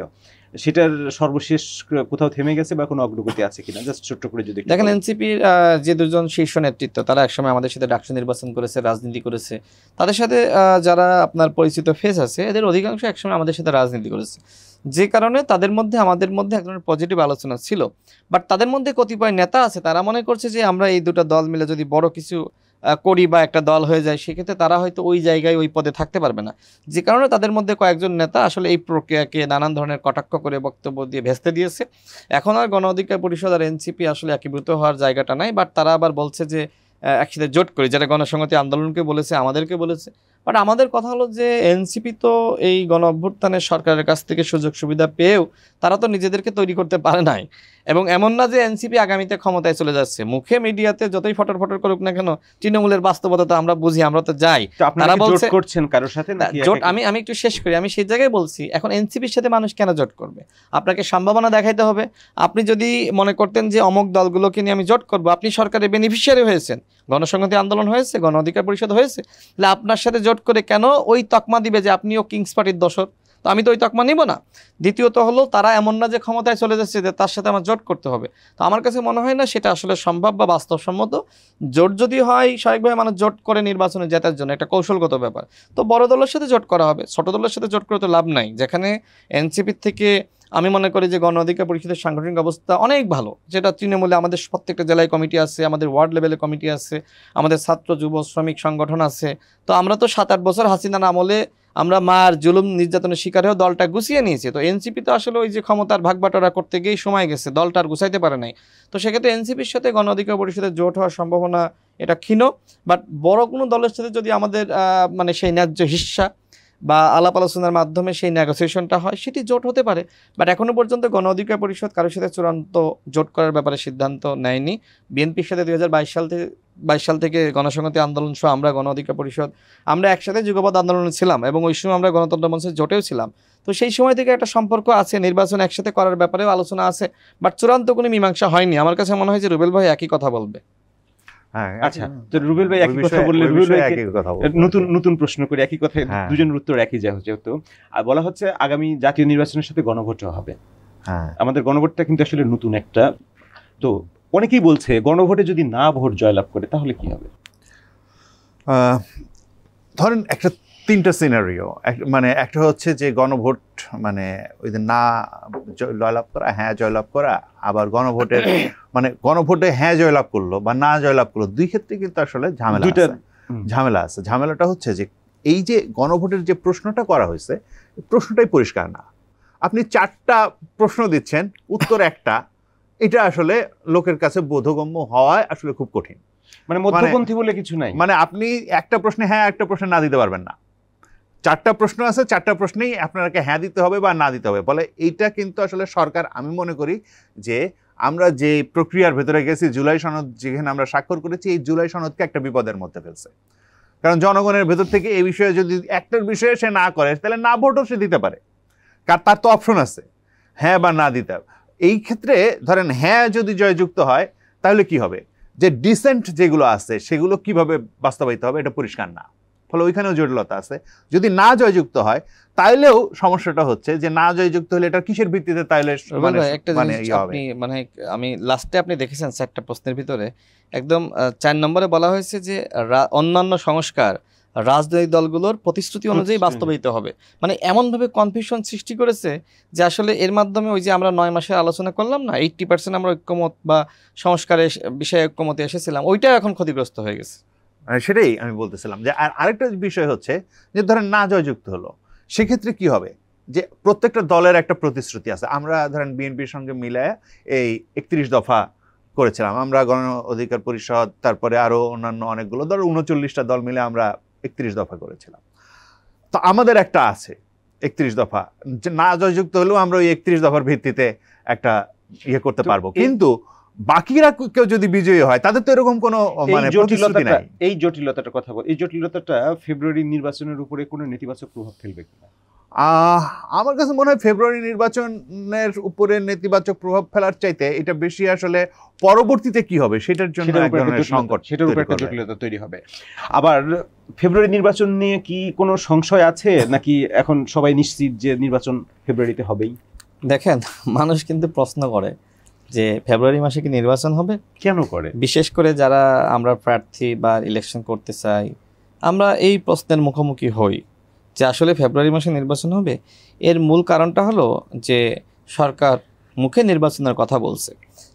সেটার সর্বশেষ কোথাও থেমে গেছে বা কোনো অগ্রগতি আছে কিনা, জাস্ট ছোট্ট করে যদি দেখেন। এনসিপির যে দুজন শীর্ষ নেতৃত্ব, তারা একসময় আমাদের সাথে ডাকসু নির্বাচন করেছে, রাজনীতি করেছে, তাদের সাথে যারা আপনার পরিচিত ফেস আছে, এদের অধিকাংশ একসময় আমাদের সাথে রাজনীতি করেছে, যে কারণে তাদের মধ্যে আমাদের মধ্যে এক ধরনের পজিটিভ আলোচনা ছিল। বাট তাদের মধ্যে কতিপয় নেতা আছে, তারা মনে করছে যে আমরা এই দুটো দল মিলে যদি বড় কিছু করি বা একটা দল হয়ে যায়, সেক্ষেত্রে তারা হয়তো ওই জায়গায় ওই পদে থাকতে পারবে না, যে কারণে তাদের মধ্যে কয়েকজন নেতা আসলে এই প্রক্রিয়াকে নানান ধরনের কটাক্ষ করে বক্তব্য দিয়ে ভেস্তে দিয়েছে। এখন আর গণ অধিকার পরিষদ আর এনসিপি আসলে একীভূত হওয়ার জায়গাটা নাই। বাট তারা আবার বলছে যে একসাথে জোট করি, যেটা গণসংহতি আন্দোলনকে বলেছে, আমাদেরকে বলেছে। বাট আমাদের কথা হলো যে এনসিপি তো এই গণ অভ্যুত্থানের সরকারের কাছ থেকে সুযোগ সুবিধা পেয়েও তারা তো নিজেদেরকে তৈরি করতে পারে নাই, এবং এমন না যে এনসিপি আগামীতে ক্ষমতায় চলে যাচ্ছে। মুখে মিডিয়াতে যতই ফটর ফটর করুক না কেন, তৃণমূলের বাস্তবতা তো আমরা বুঝি, আমরা তো যাই। তারা বলছে জোট করছেন কারোর সাথে নাকি জোট? আমি একটু শেষ করি, আমি সেই জায়গায় বলছি, এখন এনসিপির সাথে মানুষ কেন জোট করবে? আপনাকে সম্ভাবনা দেখাইতে হবে। আপনি যদি মনে করতেন যে অমুক দলগুলোকে নিয়ে আমি জোট করবো, আপনি সরকারের বেনিফিশিয়ারি হয়েছেন, গণসংহতি আন্দোলন হয়েছে, গণ অধিকার পরিষদ হয়েছে, তাহলে আপনার সাথে জোট করে কেন ওই তকমা দিবে যে আপনিও কিংস পার্টির দোসর? তো আমি তো ওই তকমা নিব না। দ্বিতীয়ত হলো, তারা এমন না যে ক্ষমতায় চলে যাচ্ছে যে তার সাথে আমার জোট করতে হবে। তো আমার কাছে মনে হয় না সেটা আসলে সম্ভব বা বাস্তবসম্মত। জোট যদি হয়, স্বাভাবিকভাবে মানুষ জোট করে নির্বাচনে জেতার জন্য, একটা কৌশলগত ব্যাপার, তো বড় দলের সাথে জোট করা হবে, ছোট দলের সাথে জোট করে তো লাভ নাই। যেখানে এনসিপির থেকে আমি মনে করি যে গণ অধিকার পরিষদের সাংগঠনিক অবস্থা অনেক ভালো, যেটা তৃণমূলে আমাদের প্রত্যেকটা জেলায় কমিটি আছে, আমাদের ওয়ার্ড লেভেলে কমিটি আছে, আমাদের ছাত্র যুব শ্রমিক সংগঠন আছে। তো আমরা তো 7-8 বছর হাসিনার আমলে আমরা মার জুলুম নির্যাতনের শিকার হয়েও দলটা গুছিয়ে নিয়েছি। তো এনসিপি তো আসলে ওই যে ক্ষমতার ভাগবাটোয়ারা করতে গিয়েই সময় গেছে, দলটা আর গুছাইতে পারে নাই। তো সেক্ষেত্রে এনসিপির সাথে গণ অধিকার পরিষদের জোট হওয়ার সম্ভাবনা এটা ক্ষীণ। বাট বড় কোনো দলের সাথে যদি আমাদের মানে সেই ন্যায্য হিস্সা বা আলাপ আলোচনার মাধ্যমে সেই নেগোসিয়েশনটা হয়, সেটি জোট হতে পারে। বাট এখনো পর্যন্ত গণ অধিকার পরিষদ কারোর সাথে চূড়ান্ত জোট করার ব্যাপারে সিদ্ধান্ত নেয়নি। বিএনপির সাথে 2022 সাল থেকে গণসংহতি আন্দোলন সহ আমরা গণ অধিকার পরিষদ আমরা একসাথে যুগপৎ আন্দোলনে ছিলাম এবং ওই সময় আমরা গণতন্ত্র মঞ্চের জোটেও ছিলাম। তো সেই সময় থেকে একটা সম্পর্ক আছে, নির্বাচন একসাথে করার ব্যাপারেও আলোচনা আছে, বাট চূড়ান্ত কোনো মীমাংসা হয়নি। আমার কাছে মনে হয় যে রুবেল ভাই একই কথা বলবে। হ্যাঁ, আচ্ছা, তো রুবেল ভাই একই কথা বললে নতুন প্রশ্ন করি, একই কথা, দুজনের উত্তর একই যেহেতু বলা হচ্ছে আগামী জাতীয় নির্বাচনের সাথে গণভোটও হবে। হ্যাঁ, আমাদের গণভোটটা কিন্তু আসলে নতুন একটা, তো অনেকেই বলছে গণভোটে যদি না ভোট জয়লাভ করে তাহলে কি হবে? ধরেন একটা 3টা সিনারিও, মানে একটা হচ্ছে যে গণভোট মানে ওই যে না জয়লাভ করা, হ্যাঁ জয়লাভ করা, আবার গণভোটের মানে গণভোটে হ্যাঁ জয়লাভ করলো বা না জয়লাভ করলো, দুই ক্ষেত্রে কিন্তু আসলে ঝামেলা আছে। ঝামেলাটা হচ্ছে যে এই যে গণভোটের যে প্রশ্নটা করা হয়েছে, প্রশ্নটাই পরিষ্কার না। আপনি 4টা প্রশ্ন দিচ্ছেন, উত্তর একটা, এটা আসলে লোকের কাছে বোধগম্য হওয়ায় আসলে খুব কঠিন। মানে মধ্যপন্থী বলে কিছু নাই, মানে আপনি একটা প্রশ্নে হ্যাঁ, একটা প্রশ্নে না দিতে পারবেন না। 4টা প্রশ্ন আছে, 4টা প্রশ্নেই আপনাকে হ্যাঁ দিতে হবে বা না দিতে হবে। বলে এইটা কিন্তু আসলে সরকার, আমি মনে করি যে আমরা যে প্রক্রিয়ার ভেতরে গেছি, জুলাই সনদ যেখানে আমরা স্বাক্ষর করেছি, এই জুলাই সনদকে একটা বিপদের মধ্যে ফেলছে। কারণ জনগণের ভেতর থেকে এই বিষয়ে যদি একটার বিষয়ে সে না করে, তাহলে না ভোটও সে দিতে পারে, কারণ তার তো অপশন আছে হ্যাঁ বা না দিতে। এই ক্ষেত্রে ধরেন হ্যাঁ যদি জয়যুক্ত হয়, তাহলে কি হবে, যে ডিসেন্ট যেগুলো আছে সেগুলো কিভাবে বাস্তবায়িত হবে এটা পরিষ্কার না, ফলে ওইখানেও জটিলতা আছে। যদি না জয়যুক্ত হয় তাইলেও সমস্যাটা হচ্ছে যে না জয়যুক্ত হলে এটা কিসের ভিত্তিতে, তাইলে মানে আমি লাস্টে আপনি দেখেছেন 4টা প্রশ্নের ভিতরে একদম 4 নম্বরে বলা হয়েছে যে অন্যান্য সংস্কার রাজনৈতিক দলগুলোর প্রতিশ্রুতি অনুযায়ী বাস্তবায়িত হবে। মানে এমনভাবে কনফিউশন সৃষ্টি করেছে যে আসলে এর মাধ্যমে ওই যে আমরা 9 মাসের আলোচনা করলাম না, 80% আমরা ঐক্যমত বা সংস্কারের বিষয়ে ঐক্যমতে এসেছিলাম, ওইটাও এখন ক্ষতিগ্রস্ত হয়ে গেছে। সেটাই আমি বলতেছিলাম যে আরেকটা বিষয় হচ্ছে যে ধরেন না জয়যুক্ত হলো, সেক্ষেত্রে কি হবে, যে প্রত্যেকটা দলের একটা প্রতিশ্রুতি আছে। আমরা ধরেন বিএনপির সঙ্গে মিলে এই 31 দফা করেছিলাম, আমরা গণ অধিকার পরিষদ, তারপরে আরো অন্যান্য অনেকগুলো ধরো 39টা দল মিলে আমরা 31 দফা করেছিলাম। তো আমাদের একটা আছে 31 দফা, যে না জয়যুক্ত হলেও আমরা ওই 31 দফার ভিত্তিতে একটা ইয়ে করতে পারবো, কিন্তু বাকিরা কেউ যদি বিজয়ী হয় তাদের তো এরকম কোনো মানে প্রতিশ্রুতি নাই। এই জটিলতাটার কথা বল, এই জটিলতাটা ফেব্রুয়ারি নির্বাচনের উপরে কোনো নেতিবাচক প্রভাব ফেলবে কিনা? আমার কাছে মনে হয় ফেব্রুয়ারি নির্বাচনের উপরে নেতিবাচক প্রভাব ফেলার চাইতে এটা বেশি আসলে পরবর্তীতে কি হবে সেটার জন্য এক ধরনের সংকট, সেটার উপর একটা জটিলতা তৈরি হবে। আবার ফেব্রুয়ারি নির্বাচন নিয়ে কি কোনো সংশয় আছে নাকি এখন সবাই নিশ্চিত যে নির্বাচন ফেব্রুয়ারিতে হবেই? দেখেন, মানুষ কিন্তু প্রশ্ন করে যে ফেব্রুয়ারি মাসে কি নির্বাচন হবে, কেন করে? বিশেষ করে যারা আমরা প্রার্থী বা ইলেকশন করতে চাই, আমরা এই প্রশ্নের মুখোমুখি হই যে আসলে ফেব্রুয়ারি মাসে নির্বাচন হবে। এর মূল কারণটা হলো যে সরকার মুখে নির্বাচনের কথা বলছে,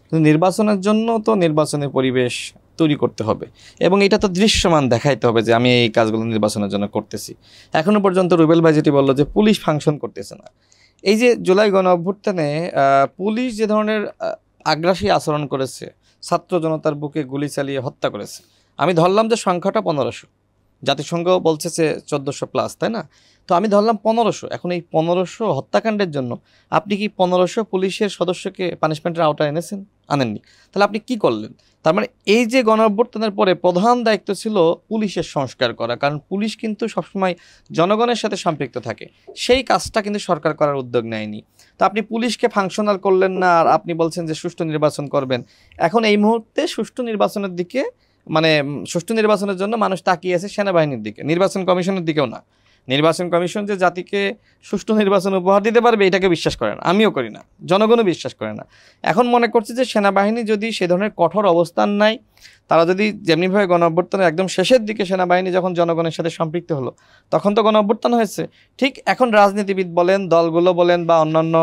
কিন্তু নির্বাচনের জন্য তো নির্বাচনের পরিবেশ তৈরি করতে হবে এবং এটা তো দৃশ্যমান দেখাইতে হবে যে আমি এই কাজগুলো নির্বাচনের জন্য করতেছি। এখনো পর্যন্ত রুবেল ভাই যেটি বললো যে পুলিশ ফাংশন করতেছে না, এই যে জুলাই গণ অভ্যুত্থানে পুলিশ যে ধরনের আগ্রাসী আচরণ করেছে, ছাত্র জনতার বুকে গুলি চালিয়ে হত্যা করেছে, আমি ধরলাম যে সংখ্যাটা 1500, জাতিসংঘ বলছে যে 1400+, তাই না? তো আমি ধরলাম 1500। এখন এই 1500 হত্যাকাণ্ডের জন্য আপনি কি 1500 পুলিশের সদস্যকে পানিশমেন্টের আওতায় এনেছেন? আনেননি। তাহলে আপনি কি করলেন? তার মানে এই যে গণ অভ্যুত্থানের পরে প্রধান দায়িত্ব ছিল পুলিশের সংস্কার করা, কারণ পুলিশ কিন্তু সবসময় জনগণের সাথে সম্পৃক্ত থাকে, সেই কাজটা কিন্তু সরকার করার উদ্যোগ নেয়নি। তো আপনি পুলিশকে ফাংশনাল করলেন না, আর আপনি বলছেন যে সুষ্ঠু নির্বাচন করবেন। এখন এই মুহূর্তে সুষ্ঠু নির্বাচনের দিকে, মানে সুষ্ঠু নির্বাচনের জন্য মানুষ তাকিয়ে আছে সেনাবাহিনীর দিকে, নির্বাচন কমিশনের দিকেও না। নির্বাচন কমিশন যে জাতিকে সুষ্ঠু নির্বাচন উপহার দিতে পারবে এটাকে বিশ্বাস করে না, আমিও করি না, জনগণও বিশ্বাস করে না। এখন মনে করছে যে সেনাবাহিনী যদি সে ধরনের কঠোর অবস্থান নেয়, তারা যদি যেমনিভাবে গণ অভ্যুত্থানের একদম শেষের দিকে সেনাবাহিনী যখন জনগণের সাথে সম্পৃক্ত হলো তখন তো গণ অভ্যুত্থান হয়েছে, ঠিক এখন রাজনীতিবিদ বলেন, দলগুলো বলেন বা অন্যান্য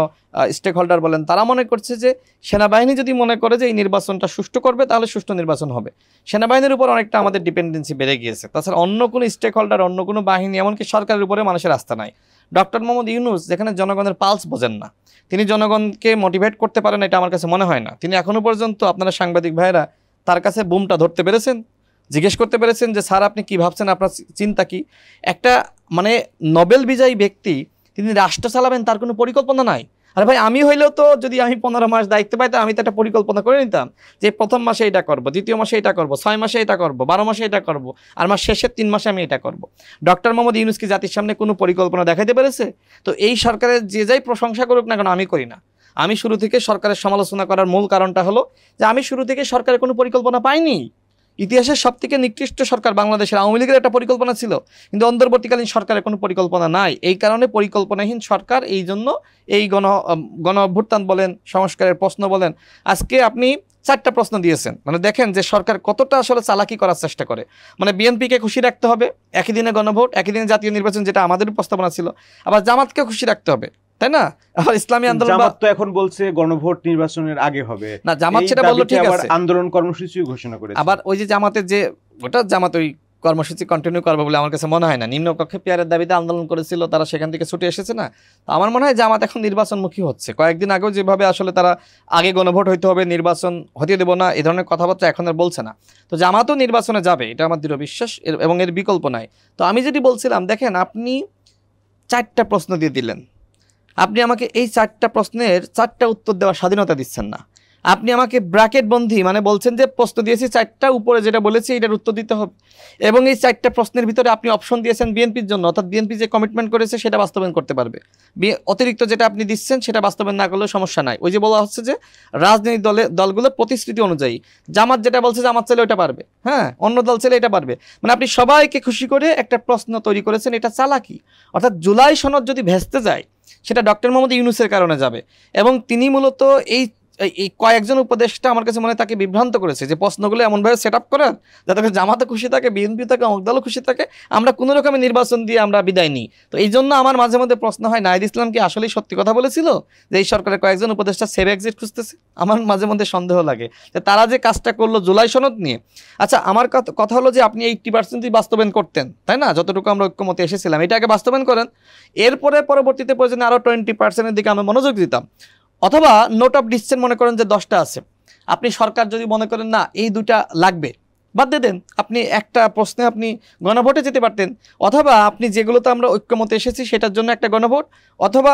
স্টেক হোল্ডার বলেন, তারা মনে করছে যে সেনাবাহিনী যদি মনে করে যে এই নির্বাচনটা সুষ্ঠু করবে তাহলে সুষ্ঠু নির্বাচন হবে। সেনাবাহিনীর উপর অনেকটা আমাদের ডিপেন্ডেন্সি বেড়ে গিয়েছে, তাছাড়া অন্য কোনো স্টেক হোল্ডার, অন্য কোনো বাহিনী, এমনকি সরকারের উপরে মানুষের আস্থা নাই। ডক্টর মোহাম্মদ ইউনূস যেখানে জনগণের পালস বোঝেন না, তিনি জনগণকে মোটিভেট করতে পারেন এটা আমার কাছে মনে হয় না। তিনি এখনো পর্যন্ত, আপনারা সাংবাদিক ভাইয়েরা, তার কাছে বুমটা ধরতে পেরেছেন? জিজ্ঞেস করতে পেরেছেন যে স্যার আপনি কি ভাবছেন, আপনার চিন্তা কি? একটা মানে নোবেল বিজয়ী ব্যক্তি, তিনি রাষ্ট্র চালাবেন, তার কোনো পরিকল্পনা নাই। আরে ভাই, আমি হইলেও তো যদি আমি 15 মাস দায়িত্ব পাইতাম, আমি তো একটা পরিকল্পনা করে নিতাম যে প্রথম মাসে এটা করব, দ্বিতীয় মাসে এটা করব, 6 মাসে এটা করব, 12 মাসে এটা করব, আর মাস শেষের 3 মাসে আমি এটা করব। ডক্টর মোহাম্মদ ইউনূস কি জাতির সামনে কোনো পরিকল্পনা দেখাইতে পেরেছে? তো এই সরকারের যে যাই প্রশংসা করুক না কেন, আমি করি না। আমি শুরু থেকে সরকারের সমালোচনা করার মূল কারণটা হলো যে আমি শুরু থেকে সরকারের কোনো পরিকল্পনা পাইনি। ইতিহাসের সবথেকে নিকৃষ্ট সরকার বাংলাদেশের আওয়ামী লীগের একটা পরিকল্পনা ছিল, কিন্তু অন্তর্বর্তীকালীন সরকারের কোনো পরিকল্পনা নাই। এই কারণে পরিকল্পনাহীন সরকার, এই জন্য এই গণ অভ্যুত্থান বলেন, সংস্কারের প্রশ্ন বলেন, আজকে আপনি 4টা প্রশ্ন দিয়েছেন। মানে দেখেন যে সরকার কতটা আসলে চালাকি করার চেষ্টা করে। মানে বিএনপিকে খুশি রাখতে হবে, একই দিনে গণভোট, একই দিনে জাতীয় নির্বাচন, যেটা আমাদের প্রস্তাবনা ছিল, আবার জামাতকে খুশি রাখতে হবে, তাই না? আবার ইসলামী আন্দোলন, জামাত তো এখন বলছে গণভোট নির্বাচনের আগে হবে না, জামাত সেটা বললো ঠিক আছে, আন্দোলন কর্মসূচি ঘোষণা করেছে। আবার ওই যে জামাতের যে ওটা, জামাত ওই কর্মসূচি কন্টিনিউ করবে বলে আমার কাছে মনে হয় না। নিম্নকক্ষে পেয়ারের দাবিতে আন্দোলন করেছিল, তারা সেখান থেকে ছুটে এসেছে না। তো আমার মনে হয় জামাত এখন নির্বাচনমুখী হচ্ছে। কয়েকদিন আগেও যেভাবে আসলে তারা আগে গণভোট হইতে হবে, নির্বাচন হতে দেবো না, এই ধরনের কথাবার্তা এখন আর বলছে না। তো জামাতও নির্বাচনে যাবে, এটা আমার দৃঢ় বিশ্বাস, এবং এর বিকল্প নাই। তো আমি যেটি বলছিলাম, দেখেন আপনি 4টা প্রশ্ন দিয়ে দিলেন, আপনি আমাকে এই 4টা প্রশ্নের 4টা উত্তর দেওয়ার স্বাধীনতা দিচ্ছেন না। আপনি আমাকে ব্র্যাকেট বন্ধি, মানে বলছেন যে প্রশ্ন দিয়েছি 4টা, উপরে যেটা বলেছি এটার উত্তর দিতে হবে, এবং এই 4টা প্রশ্নের ভিতরে আপনি অপশন দিয়েছেন বিএনপির জন্য, অর্থাৎ বিএনপি যে কমিটমেন্ট করেছে সেটা বাস্তবায়ন করতে পারবে। অতিরিক্ত যেটা আপনি দিচ্ছেন সেটা বাস্তবায়ন না করলেও সমস্যা নাই। ওই যে বলা হচ্ছে যে রাজনৈতিক দলগুলোর প্রতিশ্রুতি অনুযায়ী জামাত যেটা বলছে, জামাত চাইলে ওটা পারবে, হ্যাঁ, অন্য দল চাইলে এটা পারবে। মানে আপনি সবাইকে খুশি করে একটা প্রশ্ন তৈরি করেছেন, এটা চালাকি। অর্থাৎ জুলাই সনদ যদি ভেস্তে যায়, সেটা ডক্টর মোহাম্মদ ইউনূসের কারণে যাবে, এবং তিনি মূলত এই কয়েকজন উপদেষ্টা আমার কাছে মনে হয় তাকে বিভ্রান্ত করেছে, যে প্রশ্নগুলো এমনভাবে সেট আপ করেন যাতে করে জামাতে খুশি থাকে, বিএনপি থাকে, অমুক দলও খুশি থাকে, আমরা কোনো রকমের নির্বাচন দিয়ে আমরা বিদায় নিই। তো এই জন্য আমার মাঝে মধ্যে প্রশ্ন হয়, নাহিদ ইসলাম কি আসলেই সত্যি কথা বলেছিল যে এই সরকারের কয়েকজন উপদেষ্টা সেভ এক্সিট খুঁজতেছে? আমার মাঝে মধ্যে সন্দেহ লাগে যে তারা যে কাজটা করলো জুলাই সনদ নিয়ে। আচ্ছা, আমার কথা হলো যে আপনি 80% বাস্তবায়ন করতেন, তাই না? যতটুকু আমরা ঐক্যমতে এসেছিলাম, এটা আগে বাস্তবায়ন করেন, এরপরে পরবর্তীতে প্রয়োজনে আরও 20%-এর দিকে আমরা মনোযোগ দিতাম। অথবা নোট অফ ডিসিশন মনে করেন যে 10টা আছে, আপনি সরকার যদি মনে করেন না এই 2টা লাগবে, বাদ দিয়ে দেন, আপনি একটা প্রশ্নে আপনি গণভোটে যেতে পারতেন। অথবা আপনি যেগুলোতে আমরা ঐক্যমতে এসেছি সেটার জন্য একটা গণভোট, অথবা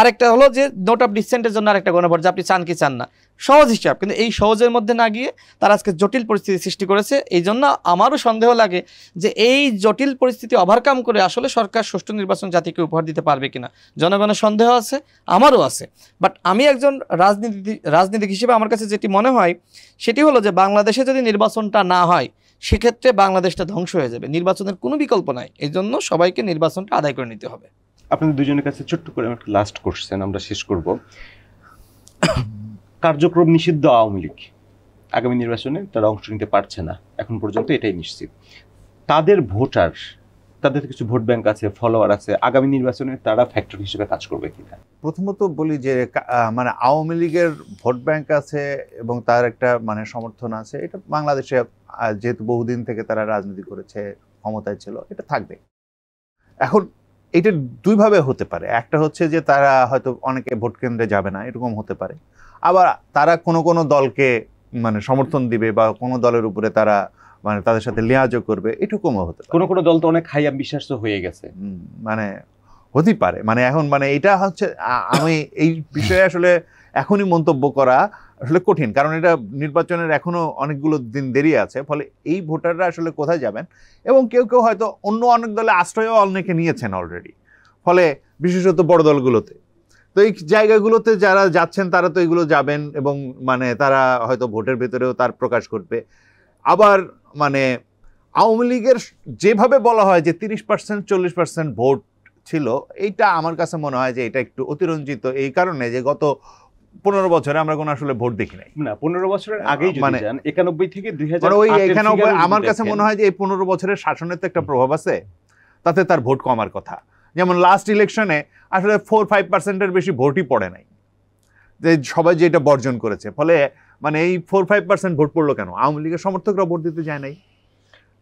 আরেকটা হলো যে নোট অফ ডিসেন্টের জন্য আরেকটা গণভোট, যে আপনি চান কি চান না। সহজ হিসাব, কিন্তু এই সহজের মধ্যে না গিয়ে তারা আজকে জটিল পরিস্থিতি সৃষ্টি করেছে। এই জন্য আমারও সন্দেহ লাগে যে এই জটিল পরিস্থিতি ওভারকাম করে আসলে সরকার সুষ্ঠু নির্বাচন জাতিকে উপহার দিতে পারবে কিনা, জনগণের সন্দেহ আছে, আমারও আছে। বাট আমি একজন রাজনীতিক হিসেবে আমার কাছে যেটি মনে হয় সেটি হলো যে বাংলাদেশে যদি নির্বাচনটা না হয়, সেক্ষেত্রে বাংলাদেশটা ধ্বংস হয়ে যাবে। নির্বাচনের কোনো বিকল্প নাই, এই জন্য সবাইকে নির্বাচনটা আদায় করে নিতে হবে। আপনাদের দুজনের কাছে ছোট্ট করে একটা লাস্ট কোশ্চেন আমরা শেষ করব। কার্যক্রম নিষিদ্ধ আওয়ামী লীগ আগামী নির্বাচনে তারা অংশ নিতে পারছে না, এখন পর্যন্ত এটাই নিশ্চিত। তাদের ভোটার, তাদের কিছু ভোট ব্যাংক আছে, ফলোয়ার আছে, আগামী নির্বাচনে তারা ফ্যাক্টর হিসেবে কাজ করবে কিনা? প্রথমত বলি যে মানে আওয়ামী লীগের ভোট ব্যাংক আছে এবং তার একটা মানে সমর্থন আছে, এটা বাংলাদেশে যেহেতু বহুদিন থেকে তারা রাজনীতি করেছে, ক্ষমতায় ছিল, এটা থাকবে। এখন এটা দুইভাবে হতে পারে, একটা হচ্ছে যে তারা হয়তো অনেকে ভোট কেন্দ্রে যাবে না, এরকম হতে পারে। আবার তারা কোনো দলকে মানে সমর্থন দিবে বা কোনো দলের উপরে তারা মানে তাদের সাথে লিয়াজও করবে, এটুকুও হতে পারে। কোনো দল তো অনেক হাইয়া বিশ্বাস হয়ে গেছে, মানে হতেই পারে। মানে এখন মানে এটা হচ্ছে আমি এই বিষয়ে আসলে এখনই মন্তব্য করা আসলে কঠিন, কারণ এটা নির্বাচনের এখনো অনেকগুলো দিন দেরি আছে। ফলে এই ভোটাররা আসলে কোথায় যাবেন, এবং কেউ কেউ হয়তো অন্য অনেক দলে আশ্রয়ও অনেকে নিয়েছেন অলরেডি, ফলে বিশেষত বড় দলগুলোতে। তো এই জায়গাগুলোতে যারা যাচ্ছেন তারা তো এগুলো যাবেন, এবং মানে তারা হয়তো ভোটের ভেতরেও তার প্রকাশ করবে। আবার মানে আওয়ামী লীগের যেভাবে বলা হয় যে 30%-40% ভোট ছিল, এইটা আমার কাছে মনে হয় যে এটা একটু অতিরঞ্জিত, এই কারণে যে গত 15 বছরে আমরা কোনো আসলে ভোট দেখি নাই। না, 15 বছরের আগেই যদি যান, 91 থেকে 2000 ওই 91, আমার কাছে মনে হয় যে এই 15 বছরের শাসনের তো একটা প্রভাব আছে, তাতে তার ভোট কমার কথা। যেমন লাস্ট ইলেকশনে আসলে 4-5%-এর বেশি ভোটই পড়ে নাই, যে সবাই যে এটা বর্জন করেছে। ফলে মানে এই 4-5% ভোট পড়লো কেন? আওয়ামী লীগের সমর্থকরা ভোট দিতে যায় নাই,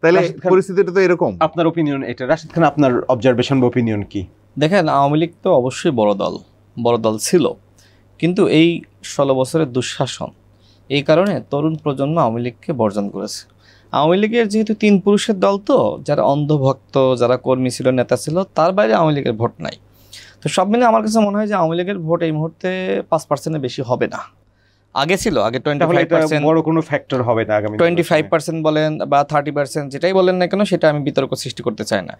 তাহলে পরিস্থিতিটা তো এরকম। আপনার ওপিনিয়ন এটা, রাশিদ খান, আপনার অবজারভেশন বা ওপিনিয়ন কি? দেখেন, আওয়ামী লীগ তো অবশ্যই বড় দল ছিল, কিন্তু এই 16 বছরের দুঃশাসন, এই কারণে তরুণ প্রজন্ম আওয়ামী লীগকে বর্জন করেছে। আওয়ামী লীগের যেহেতু 3 পুরুষের দল, তো যারা অন্ধভক্ত, যারা কর্মী ছিল, নেতা ছিল, তার বাইরে আওয়ামী লীগের ভোট নাই। তো সব মিলে আমার কাছে মনে হয় যে আওয়ামী লীগের ভোট এই মুহূর্তে 5%-এর বেশি হবে না। আগে ছিল, আগে তাহলে এটা 25%, বড় কোনো ফ্যাক্টর হবে না আগামী 25% বলেন বা 30%, যেটাই বলেন না কেন, সেটা আমি বিতর্ক সৃষ্টি করতে চাই না।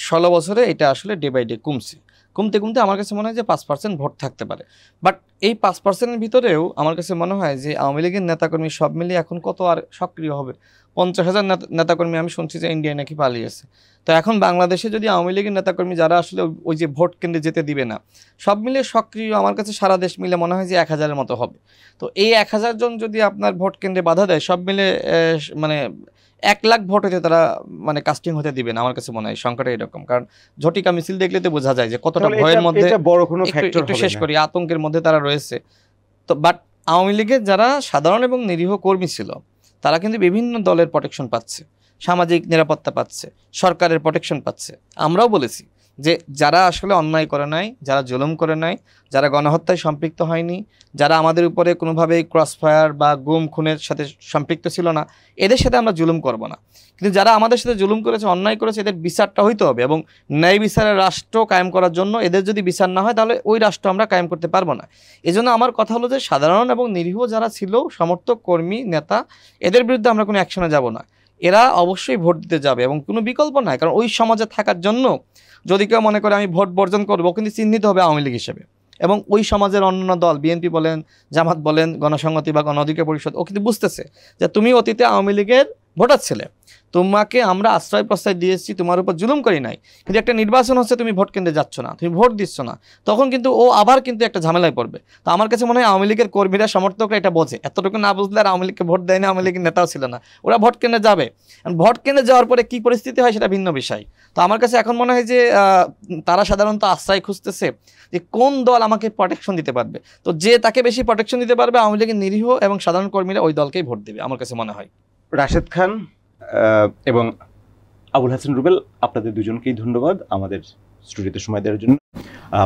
16 বছরে এটা আসলে ডে বাই ডে কমতে কমতে আমার কাছে মনে হয় যে 5% ভোট থাকতে পারে। বাট এই 5%-এর ভিতরেও আমার কাছে মনে হয় যে আওয়ামী লীগের নেতাকর্মী সব মিলিয়ে এখন কত আর সক্রিয় হবে? 50,000 নেতাকর্মী আমি শুনছি যে ইন্ডিয়ায় নাকি পালিয়েছে। তো এখন বাংলাদেশে যদি আওয়ামী লীগের নেতাকর্মী যারা আসলে ওই যে ভোট কেন্দ্রে যেতে দিবে না, সব মিলিয়ে সক্রিয় আমার কাছে সারা দেশ মিলে মনে হয় যে 1,000-এর মতো হবে। তো এই 1,000 জন যদি আপনার ভোট কেন্দ্রে বাধা দেয়, সব মিলে মানে 1 লাখ ভোট হতে তারা মানে কাস্টিং হতে দিবে না। আমার কাছে মনে হয় সংখ্যাটা এরকম, কারণ ঝটিকা মিছিল দেখলে তো বোঝা যায় যে কতটা তাহলে ভয়ের মধ্যে, এটা বড় কোনো ফ্যাক্টর একটু হবে শেষ না। করি, আতঙ্কের মধ্যে তারা রয়েছে। তো বাট আওয়ামী লীগের যারা সাধারণ এবং নিরীহ কর্মী ছিল, তারা কিন্তু বিভিন্ন দলের প্রোটেকশন পাচ্ছে, সামাজিক নিরাপত্তা পাচ্ছে, সরকারের প্রোটেকশন পাচ্ছে। আমরাও বলেছি যে যারা আসলে অন্যায় করে নাই, যারা জুলুম করে নাই, যারা গণহত্যায় সম্পৃক্ত হয়নি, যারা আমাদের উপরে কোনোভাবেই ক্রসফায়ার বা গুম খুনের সাথে সম্পৃক্ত ছিল না, এদের সাথে আমরা জুলুম করব না। কিন্তু যারা আমাদের সাথে জুলুম করেছে, অন্যায় করেছে, এদের বিচারটা হইতে হবে। এবং ন্যায় বিচারের রাষ্ট্র কায়েম করার জন্য এদের যদি বিচার না হয়, তাহলে ওই রাষ্ট্র আমরা কায়েম করতে পারবো না। এজন্য আমার কথা হলো যে সাধারণ এবং নিরীহ যারা ছিল, সমর্থক, কর্মী, নেতা, এদের বিরুদ্ধে আমরা কোনো অ্যাকশনে যাব না। এরা অবশ্যই ভোট দিতে যাবে এবং কোনো বিকল্প নাই। কারণ ওই সমাজে থাকার জন্য যদি কেউ মনে করে আমি ভোট বর্জন করবো, কিন্তু চিহ্নিত হবে আওয়ামী লীগ হিসেবে। এবং ওই সমাজের অন্যান্য দল, বিএনপি বলেন, জামাত বলেন, গণসংহতি বা গণ অধিকার পরিষদ, ও কিন্তু বুঝতেছে যে তুমি অতীতে আওয়ামী লীগের ভোটার ছেলে, তোমাকে আমরা আশ্রয় প্রশ্রয় দিয়েছি, তোমার উপর জুলুম করি নাই, কিন্তু একটা নির্বাচন হচ্ছে, তুমি ভোট কেন্দ্রে যাচ্ছ না, তুমি ভোট দিচ্ছ না, তখন কিন্তু ও আবার কিন্তু একটা ঝামেলায় পড়বে। তো আমার কাছে মনে হয় আওয়ামী লীগের কর্মীরা, সমর্থকরা এটা বোঝে। এতটুকু না বুঝলে আর আওয়ামী লীগকে ভোট দেয় না, আওয়ামী লীগের নেতাও ছিল না, ওরা ভোট কেন্দ্রে যাবে। ভোট কেন্দ্রে যাওয়ার পরে কী পরিস্থিতি হয় সেটা ভিন্ন বিষয়। তো আমার কাছে এখন মনে হয় যে তারা সাধারণত আশ্রয় খুঁজতেছে যে কোন দল আমাকে প্রোটেকশন দিতে পারবে। তো যে তাকে বেশি প্রোটেকশন দিতে পারবে, আওয়ামী লীগের নিরীহ এবং সাধারণ কর্মীরা ওই দলকেই ভোট দেবে, আমার কাছে মনে হয়। রাশেদ খান এবং আবুল হাসান রুবেল, আপনাদের দুজনকেই ধন্যবাদ আমাদের স্টুডিওতে সময় দেওয়ার জন্য।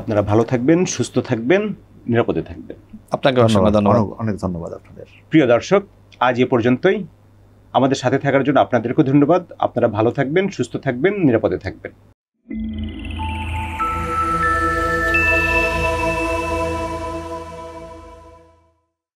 আপনারা ভালো থাকবেন, সুস্থ থাকবেন, নিরাপদে থাকবেন। আপনাকে অসংখ্য ধন্যবাদ। অনেক ধন্যবাদ আপনাদের। প্রিয় দর্শক, আজ এ পর্যন্তই। আমাদের সাথে থাকার জন্য আপনাদেরকেও ধন্যবাদ। আপনারা ভালো থাকবেন, সুস্থ থাকবেন, নিরাপদে থাকবেন।